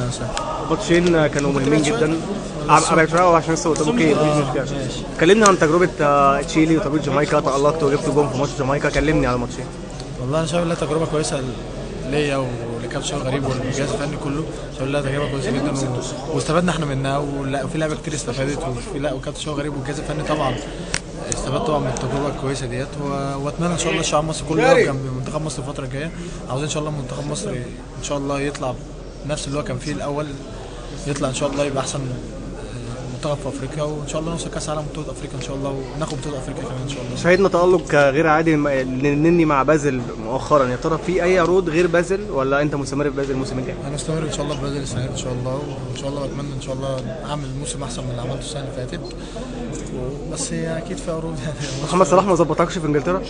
ريس. ماتشين كانوا مهمين جدا. ابعد شويه عشان لسه قدامك ايه، مفيش مشكله. كلمني عن تجربه تشيلي وتجربه جامايكا، تألقت وجبت جون في ماتش جامايكا، كلمني على الماتشين. والله انا شايف انها تجربه كويسه ليا ولكابتن شوقي غريب والجهاز الفني كله. شايف انها تجربه كويسه جدا واستفدنا احنا منها، وفي لعيبه كتير استفادت، وكابتن شوقي غريب والجهاز الفني طبعا استفدت طبعا من التجربه الكويسه ديت. واتمنى ان شاء الله الشعب المصري كله يقف جنب منتخب مصر الفتره الجايه. عاوزين ان شاء الله منتخب مصر ان شاء الله يطلع نفس اللي هو كان فيه الاول، يطلع ان شاء الله يبقى احسن منتخب في افريقيا، وان شاء الله نوصل كاس عالم بطوله افريقيا ان شاء الله، وناخد بطوله افريقيا كمان ان شاء الله. شاهدنا تألق غير عادي للنني مع بازل مؤخرا، يا ترى في اي عروض غير بازل ولا انت مستمر في بازل الموسم الجاي؟ انا مستمر ان شاء الله في بازل السنه دي ان شاء الله، وان شاء الله بتمنى ان شاء الله اعمل موسم احسن من اللي عملته السنه اللي فاتت. بس هي اكيد في عروض يعني. محمد صلاح ما ظبطكش في انجلترا؟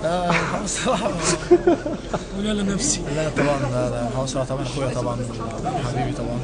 لا محمد صلاح ولا نفسي. لا طبعا، لا محمد صلاح طبعا اخويا طبعا، حبيبي طبعا.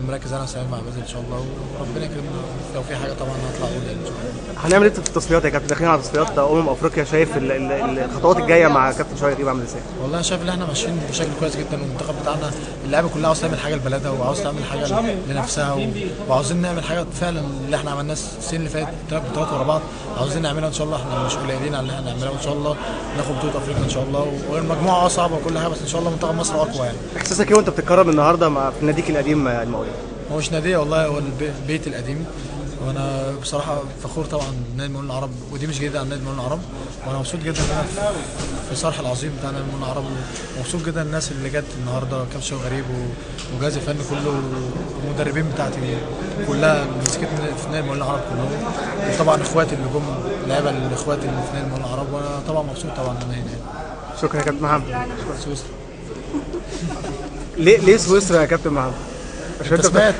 مركز انا سعيد مع بازل ان شاء الله، وربنا يكرمنا لو في حاجه طبعا هطلع اقول ان شاء الله. هنعمل ايه في التصفيات يا كابتن؟ داخلين على تصفيات افريقيا، شايف الخطوات الجايه مع كابتن شوقي غريب عامل ازاي؟ والله انا شايف ان احنا ماشيين بشكل كويس جدا، والمنتخب بتاعنا اللعيبه كلها عاوز تعمل حاجه لبلدها، وعاوز تعمل حاجه لنفسها، وعاوزين نعمل حاجه فعلا اللي احنا عملناه السنين اللي فاتت 3 بطولات ورا بعض، عاوزين نعملها ان شاء الله. احنا مش قليلين على اللي احنا نعملها، وان شاء الله ناخد بطوله افريقيا ان شاء الله. والمجموعه صعبه وكل حاجه، بس ان شاء الله منتخب مصر اقوى يعني. احساسك ايه وانت بتتكرم النهارده في ناديك القديم المقاولين؟ هو مش ناديه والله، هو البيت القديم، وانا بصراحه فخور طبعا بنادي المقاولين العرب، ودي مش جديده عن نادي المقاولين العرب. وانا مبسوط جدا ان انا في صرح العظيم بتاع نادي المقاولين العرب، ومبسوط جدا الناس اللي جت النهارده، كابتن شوقي غريب وجهاز الفني كله، والمدربين بتاعتي كلها اللي مسكت في نادي المقاولين العرب كلهم، وطبعا اخواتي اللي جم اللعيبه اخواتي اللي في نادي المقاولين العرب، وانا طبعا مبسوط طبعا ان انا هنا. شكرا يا كابتن محمد. شكرا سويسرا. ليه سويسرا يا كابتن محمد؟ انت سمعت